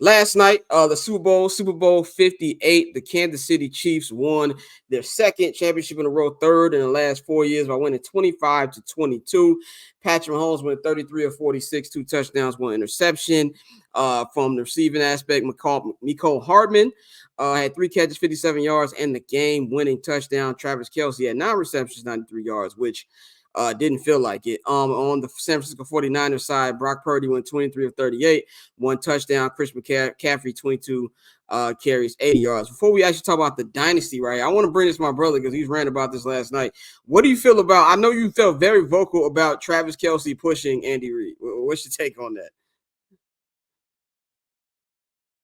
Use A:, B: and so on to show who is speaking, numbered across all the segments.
A: Last night, the Super Bowl 58, the Kansas City Chiefs won their second championship in a row, third in the last 4 years by winning 25-22. Patrick Mahomes went 33 of 46, 2 touchdowns, 1 interception. From the receiving aspect, Mecole Hardman had 3 catches, 57 yards, and the game-winning touchdown. Travis Kelce had 9 receptions, 93 yards, which didn't feel like it. On the San Francisco 49ers side, Brock Purdy went 23 of 38, 1 touchdown. Chris McCaffrey, 22 carries, 80 yards. Before we actually talk about the dynasty, right, I want to bring this to my brother because he's ranting about this last night. What do you feel about? I know you felt very vocal about Travis Kelce pushing Andy Reid. What's your take on that?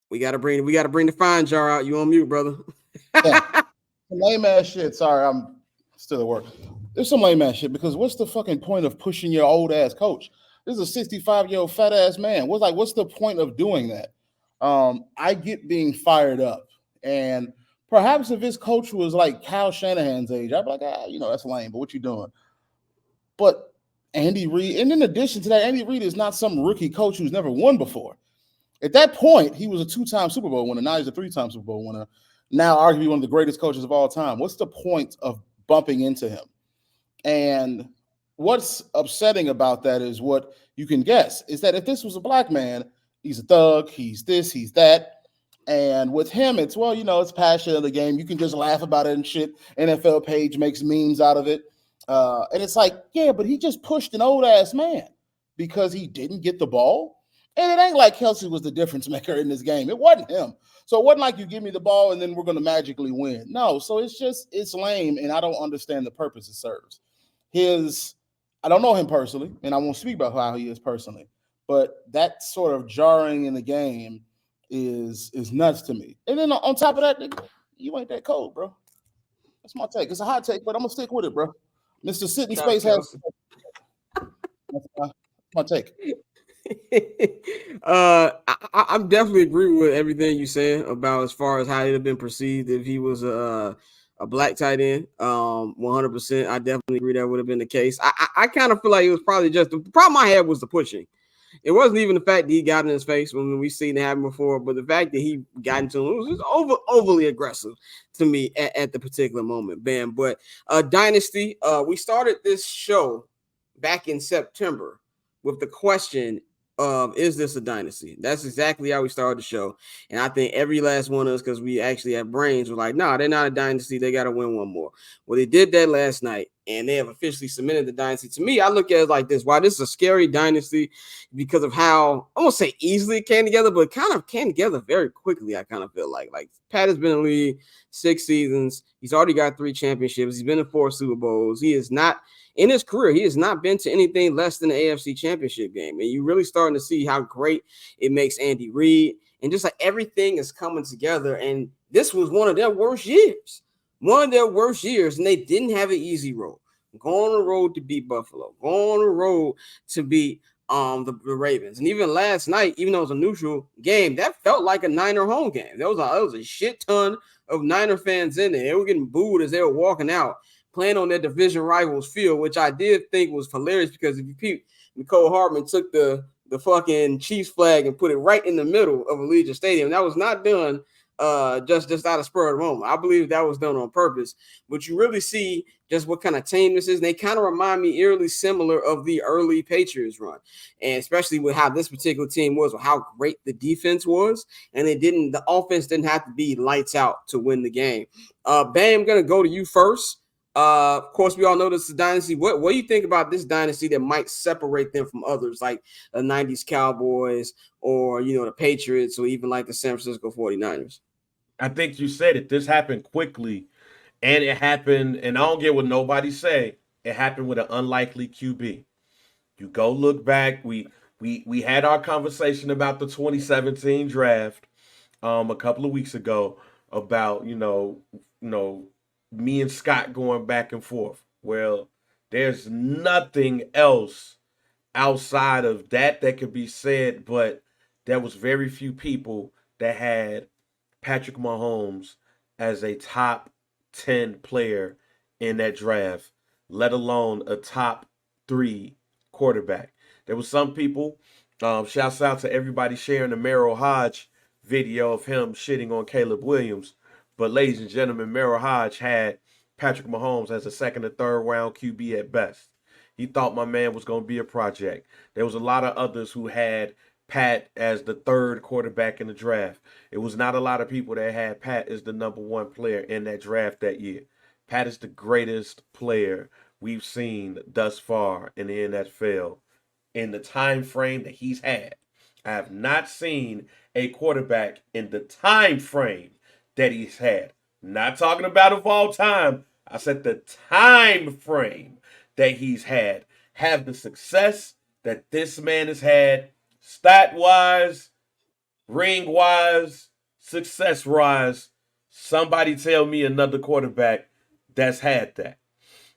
A: We gotta bring the fine jar out. You on mute, brother?
B: Yeah. Lame ass shit. Sorry, I'm still at work. There's some lame ass shit because what's the fucking point of pushing your old ass coach? This is a 65-year-old fat ass man. What's the point of doing that? I get being fired up, and perhaps if his coach was like Kyle Shanahan's age, I'd be like, that's lame. But what you doing? But Andy Reid, and in addition to that, Andy Reid is not some rookie coach who's never won before. At that point, he was a 2-time Super Bowl winner. Now he's a 3-time Super Bowl winner. Now arguably one of the greatest coaches of all time. What's the point of bumping into him? And what's upsetting about that is what you can guess is that if this was a black man, he's a thug, he's this, he's that. And with him, it's, it's passion of the game. You can just laugh about it and shit. NFL page makes memes out of it. And it's like, yeah, but he just pushed an old ass man because he didn't get the ball. And it ain't like Kelce was the difference maker in this game. It wasn't him. So it wasn't like you give me the ball and then we're going to magically win. No, so it's lame, and I don't understand the purpose it serves. I don't know him personally, and I won't speak about how he is personally, but that sort of jarring in the game is nuts to me. And then on top of that, you ain't that cold, bro. That's my take. It's a hot take, but I'm going to stick with it, bro. Mr. Sit in Space has my take.
A: I definitely agree with everything you're saying about as far as how it'd have been perceived if he was a black tight end. 100%. I definitely agree that would have been the case. I kind of feel like it was probably just the problem I had was the pushing. It wasn't even the fact that he got in his face when we've seen it happen before, but the fact that he got into him, it was just overly aggressive to me at the particular moment. Bam. But Dynasty, we started this show back in September with the question of, is this a dynasty? That's exactly how we started the show. And I think every last one of us, because we actually have brains, were like, nah, they're not a dynasty. They got to win one more. Well, they did that last night, and they have officially cemented the dynasty. To me, I look at it like this. Why this is a scary dynasty because of how, I won't say easily it came together, but it kind of came together very quickly, I kind of feel like. Like, Pat has been in the league 6 seasons. He's already got 3 championships. He's been in 4 Super Bowls. He is not, in his career, he has not been to anything less than the AFC Championship game. And you're really starting to see how great it makes Andy Reid. And just like everything is coming together. And this was one of their worst years. And they didn't have an easy road. Go on the road to beat Buffalo. Go on the road to beat the Ravens. And even last night, even though it was a neutral game, that felt like a Niner home game. There was a shit ton of Niner fans in there. They were getting booed as they were walking out, playing on their division rivals field, which I did think was hilarious because if you peep, Mecole Hardman took the fucking Chiefs flag and put it right in the middle of Allegiant Stadium. That was not done just out of spur of the moment. I believe that was done on purpose. But you really see just what kind of team this is. And they kind of remind me eerily similar of the early Patriots run, and especially with how this particular team was, or how great the defense was. And the offense didn't have to be lights out to win the game. Bam, I'm gonna go to you first. Of course, we all know this is a dynasty. What do you think about this dynasty that might separate them from others, like the 90s Cowboys or, the Patriots, or even like the San Francisco 49ers?
C: I think you said it. This happened quickly, and it happened, and I don't get what nobody say. It happened with an unlikely QB. You go look back. We had our conversation about the 2017 draft a couple of weeks ago about, me and Scott going back and forth. Well, there's nothing else outside of that could be said, but there was very few people that had Patrick Mahomes as a top 10 player in that draft, let alone a top 3 quarterback. There was some people, shouts out to everybody sharing the Merrill Hodge video of him shitting on Caleb Williams. But ladies and gentlemen, Merrill Hodge had Patrick Mahomes as a second or third round QB at best. He thought my man was going to be a project. There was a lot of others who had Pat as the third quarterback in the draft. It was not a lot of people that had Pat as the number one player in that draft that year. Pat is the greatest player we've seen thus far in the NFL in the time frame that he's had. I have not seen a quarterback in the time frame that he's had. Not talking about of all time. I said the time frame that he's had have the success that this man has had, stat-wise, ring-wise, success-wise. Somebody tell me another quarterback that's had that.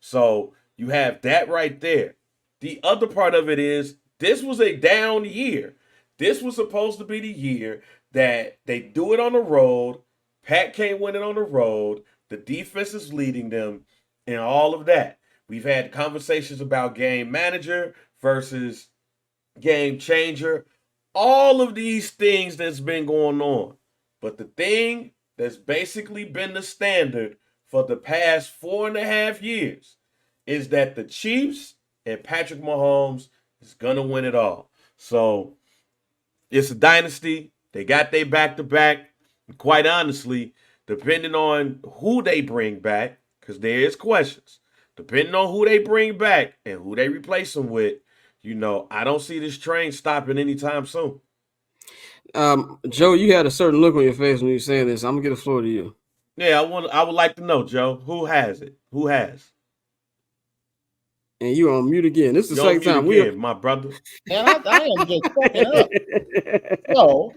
C: So you have that right there. The other part of it is this was a down year. This was supposed to be the year that they do it on the road. Pat can't win it on the road. The defense is leading them and all of that. We've had conversations about game manager versus game changer. All of these things that's been going on. But the thing that's basically been the standard for the past 4.5 years is that the Chiefs and Patrick Mahomes is going to win it all. So it's a dynasty. They got their back-to-back. Quite honestly, depending on who they bring back, because there is questions, depending on who they bring back and who they replace them with, I don't see this train stopping anytime soon.
A: Joe, you had a certain look on your face when you were saying this. I'm going to get the floor to you.
C: Yeah, I would like to know, Joe, who has it? Who has?
A: And you're on mute again. This is the second time
C: we my brother.
B: And I am just fucking up. So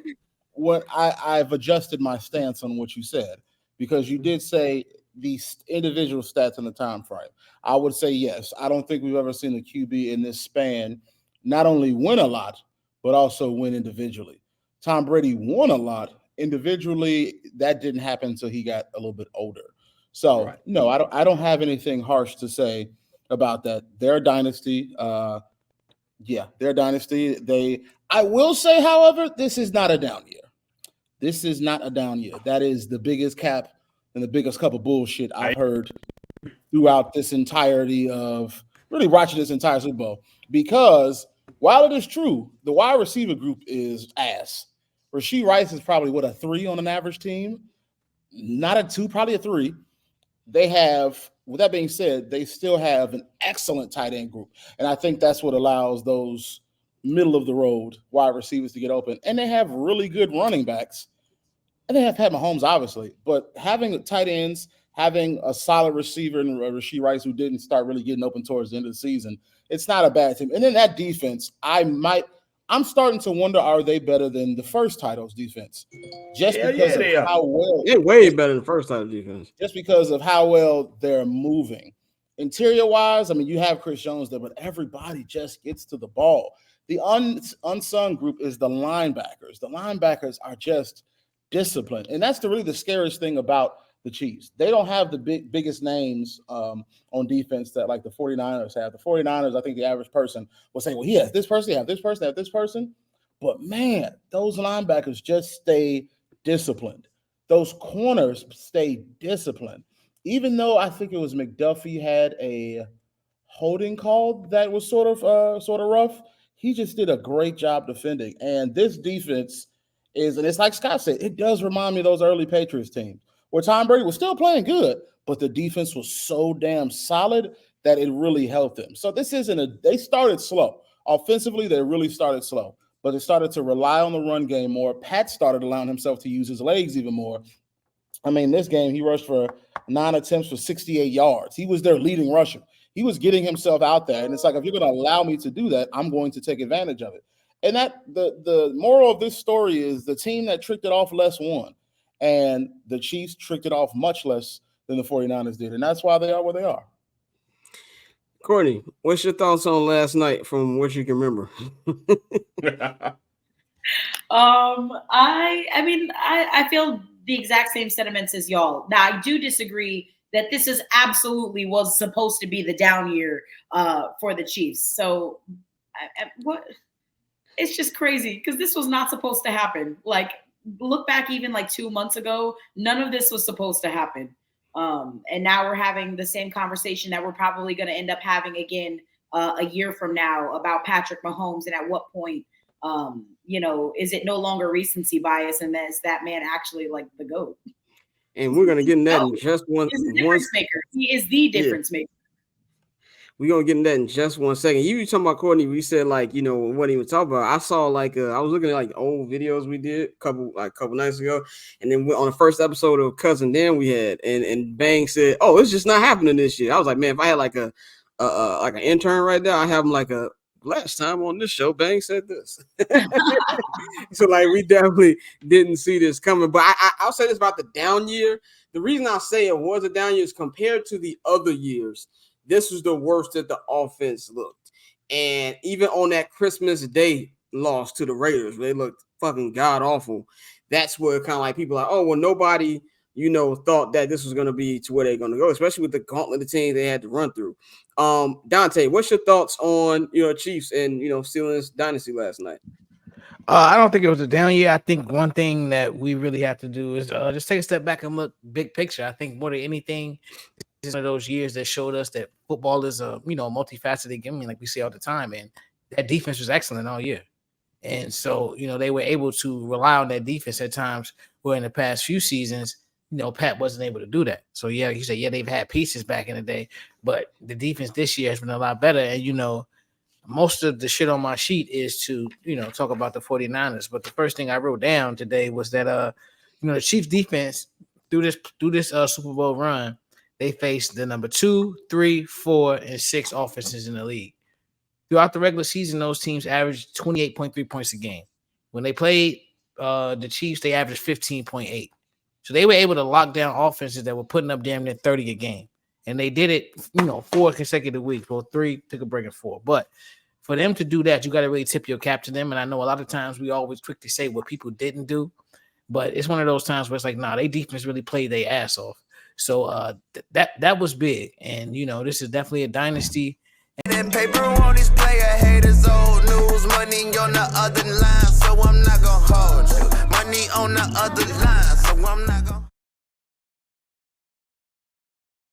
B: what I've adjusted my stance on what you said, because you did say these individual stats in the time frame. I would say yes. I don't think we've ever seen a QB in this span not only win a lot, but also win individually. Tom Brady won a lot individually. That didn't happen until he got a little bit older. So right. No, I don't have anything harsh to say about that. They're a dynasty. They're a dynasty. I will say, however, this is not a down year. This is not a down year. That is the biggest cap and the biggest cup of bullshit I've heard throughout this entirety of really watching this entire Super Bowl. Because while it is true, the wide receiver group is ass. Rashee Rice is probably, a 3 on an average team? Not a 2, probably a 3. They have, with that being said, they still have an excellent tight end group. And I think that's what allows those middle of the road wide receivers to get open. And they have really good running backs. And they have had Mahomes, obviously. But having tight ends, having a solid receiver in Rashee Rice, who didn't start really getting open towards the end of the season, it's not a bad team. And then that defense, I'm starting to wonder, are they better than the first title's defense? Just because of how well
A: they're way better than the first title defense.
B: Just because of how well they're moving. Interior wise, you have Chris Jones there, but everybody just gets to the ball. The unsung group is the linebackers. The linebackers are just disciplined. And that's really the scariest thing about the Chiefs. They don't have the biggest names on defense that like the 49ers have. The 49ers, I think the average person will say, well, he has this person, he has this person, he has this person. But man, those linebackers just stay disciplined. Those corners stay disciplined. Even though I think it was McDuffie had a holding call that was sort of rough, he just did a great job defending. And this defense is, and it's like Scott said, it does remind me of those early Patriots teams where Tom Brady was still playing good, but the defense was so damn solid that it really helped them. So this isn't they started slow. Offensively, they really started slow, but they started to rely on the run game more. Pat started allowing himself to use his legs even more. This game, he rushed for 9 attempts for 68 yards. He was their leading rusher. He was getting himself out there. And it's like, if you're going to allow me to do that, I'm going to take advantage of it. And that the moral of this story is the team that tricked it off less won. And the Chiefs tricked it off much less than the 49ers did. And that's why they are where they are.
A: Courtney, what's your thoughts on last night from what you can remember?
D: I feel the exact same sentiments as y'all. Now, I do disagree that this is absolutely was supposed to be the down year for the Chiefs. So what? It's just crazy because this was not supposed to happen. Like, look back even like 2 months ago, none of this was supposed to happen. And now we're having the same conversation that we're probably going to end up having again a year from now about Patrick Mahomes, and at what point, is it no longer recency bias, and is that man actually like the GOAT?
A: And we're gonna get in that in just one.
D: He's the difference maker. He is the difference maker.
A: We're gonna get in that in just 1 second. You were talking about Courtney. We said what he was talking about. I saw I was looking at old videos we did a couple nights ago, and then on the first episode of Cousin Dan we had, and Bang said, "Oh, it's just not happening this year." I was like, man, if I had an intern right there, I have him last time on this show, Bang said this. So we definitely didn't see this coming. But I'll say this about the down year. The reason I'll say it was a down year is compared to the other years, this was the worst that the offense looked. And even on that Christmas Day loss to the Raiders, they looked fucking god awful. That's where kind of people are like, oh, well, nobody, thought that this was going to be to where they're going to go, especially with the gauntlet of teams they had to run through. Dante, what's your thoughts on Chiefs and stealing this dynasty last night?
E: I don't think it was a down year. I think one thing that we really have to do is just take a step back and look big picture. I think more than anything, this is one of those years that showed us that football is a multifaceted game, like we say all the time, and that defense was excellent all year. And so they were able to rely on that defense at times where in the past few seasons, Pat wasn't able to do that. So yeah, you said they've had pieces back in the day, but the defense this year has been a lot better. And most of the shit on my sheet is to talk about the 49ers. But the first thing I wrote down today was that the Chiefs defense through this Super Bowl run, they faced the number 2, 3, 4, and 6 offenses in the league. Throughout the regular season, those teams averaged 28.3 points a game. When they played the Chiefs, they averaged 15.8. So they were able to lock down offenses that were putting up damn near 30 a game. And they did it, 4 consecutive weeks. Well, 3 took a break in 4. But for them to do that, you got to really tip your cap to them. And I know a lot of times we always quickly say what people didn't do. But it's one of those times where it's like, nah, they defense really played their ass off. So that was big. And, this is definitely a dynasty.
F: And paper on display, haters old news, money on the other line, so I'm not gonna hold you. Money on the other line, so I'm not